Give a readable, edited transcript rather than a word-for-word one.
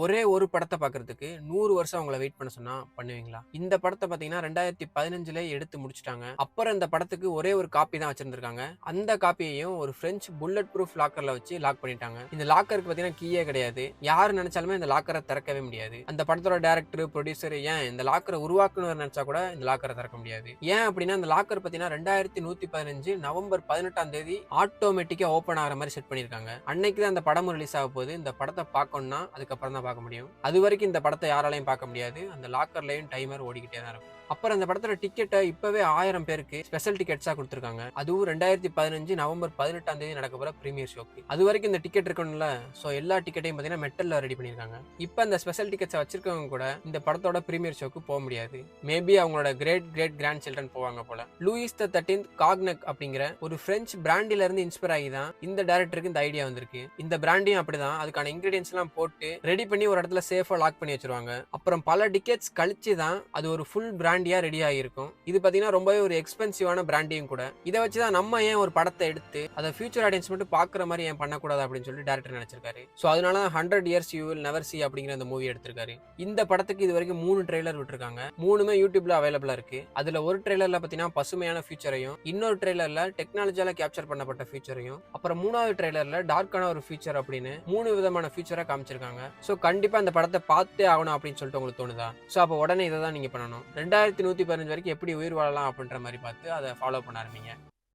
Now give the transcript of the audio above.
ஒரே ஒரு படத்த பார்க்கறதுக்கு 100 வருஷம் உங்கள வெயிட் பண்ண சொன்னா பண்ணுவீங்களா? இந்த படத்த பார்த்தீங்கன்னா 2015லயே எடுத்து முடிச்சுட்டாங்க. அப்புறம் இந்த படத்துக்கு ஒரே ஒரு காப்பி தான் வச்சிருந்திருக்காங்க. அந்த காப்பியையும் ஒரு பிரெஞ்ச் புல்லட் ப்ரூஃப் லாக்கர்ல வச்சு லாக் பண்ணிட்டாங்க. இந்த லாக்கருக்கு பார்த்தீங்கன்னா கீயே கிடையாது. யாரு நெனச்சாலுமே இந்த லாக்கர திறக்கவே முடியாது. அந்த படத்தோட டைரக்டர், புரொடியூசர் ஏன் இந்த லாக்கர உருவாக்குனவர் நெனச்சா கூட இந்த லாக்கர திறக்க முடியாது. ஏன் அப்டின்னா இந்த லாக்கர் பார்த்தீங்கன்னா 2115 நவம்பர் 18ஆம் தேதி ஆட்டோமேட்டிக்கா ஓப்பன் ஆகுற மாரி செட் பண்ணியிருக்காங்க. அன்னைக்கு தான் இந்த படமும் ரிலீஸ் ஆக போகுது. இந்த படத்த பார்க்கணும்னா அதுக்கப்புறம் தான் பார்க்க முடியும். அதுவரைக்கும் இந்த படத்த யாராலயும் பார்க்க முடியாது. அந்த லாக்கர்லயும் டைமர் ஓடிக்கிட்டே தான் இருக்கும். அப்புறம் அந்த படத்தோட டிக்கெட்ட இப்பவே 1000 பேருக்கு ஸ்பெஷல் டிக்கெட்ஸா குடுத்துருக்காங்க. அதுவும் 2015 நவம்பர் 18ஆம் தேதி நடக்க போற பிரீமியர் ஷோக்கு. அதுவரைக்கும் இந்த டிக்கெட் இருக்கணும்ல. சோ எல்லா டிக்கெட்டையும் பார்த்தீங்கன்னா மெட்டல்ல ரெடி பண்ணியிருக்காங்க. இப்ப அந்த ஸ்பெஷல் டிக்கெட்ஸ வச்சிருக்கவங்க கூட இந்த படத்தோட பிரீமியர் ஷோக்கு போ முடியாது. மேபி அவங்களோட கிரேட் கிரேட் கிராண்ட் சில்ட்ரன் போவாங்க போல. லூயிஸ் தி 13th காக்னக் அப்படிங்கிற ஒரு பிரெஞ்ச் பிராண்டில இருந்து இன்ஸ்பயர் ஆகி தான் இந்த டைரக்டருக்கு இந்த ஐடியா வந்திருக்கு. இந்த பிராண்டையும் அப்படிதான் அதுக்கான இன்கிரிடியன்ஸ் எல்லாம் போட்டு ரெடி பண்ணி ஒரு இடத்துல சேஃபா லாக் பண்ணி வச்சிருவாங்க. அப்புறம் பல டிகேட்ஸ் கழிச்சு தான் அது ஒரு ஃபுல் பிராண்டியா ரெடி ஆகிருக்கும். இது பாத்தீங்கன்னா ரொம்பவே ஒரு எக்ஸ்பென்சிவான பிராண்டியும் கூட. இதை வச்சுதான் நம்ம ஏன் ஒரு படத்தை எடுத்து அதை ஃபியூச்சர் ஆடியன்ஸ் மட்டும் பாக்குற மாதிரி ஏன் பண்ணக்கூடாது அப்படின்னு சொல்லி டேரக்டர் நினைச்சிருக்காரு. ஸோ அதனால 100 years you will never C அப்படிங்கிற அந்த மூவி எடுத்திருக்காரு. இந்த படத்துக்கு இது வரைக்கும் 3 ட்ரெய்லர் விட்டுருக்காங்க. மூணுமே யூடியூப்ல அவைலபிளா இருக்கு. அதுல ஒரு ட்ரெய்லர்ல பாத்தீங்கன்னா பசுமையான ஃபியூச்சரையும், இன்னொரு ட்ரெய்லர்ல டெக்னாலஜியால கேப்சர் பண்ணப்பட்ட ஃபியூச்சரையும், அப்புறம் மூணாவது ட்ரெய்லர்ல டார்க்கான ஒரு ஃபியூச்சர் அப்படின்னு 3 விதமான ஃபியூச்சரா காமிச்சிருக்காங்க. ஸோ கண்டிப்பா இந்த படத்தை பார்த்தே ஆகணும் அப்படின்னு சொல்லிட்டு உங்களுக்கு தோணுதா? ஸோ அப்போ உடனே இதை தான் நீங்க பண்ணணும். 2115 வரைக்கும் எப்படி உயிர் வாழலாம் அப்படின்ற மாதிரி பார்த்து அதை ஃபாலோ பண்ண ஆரம்பிங்க.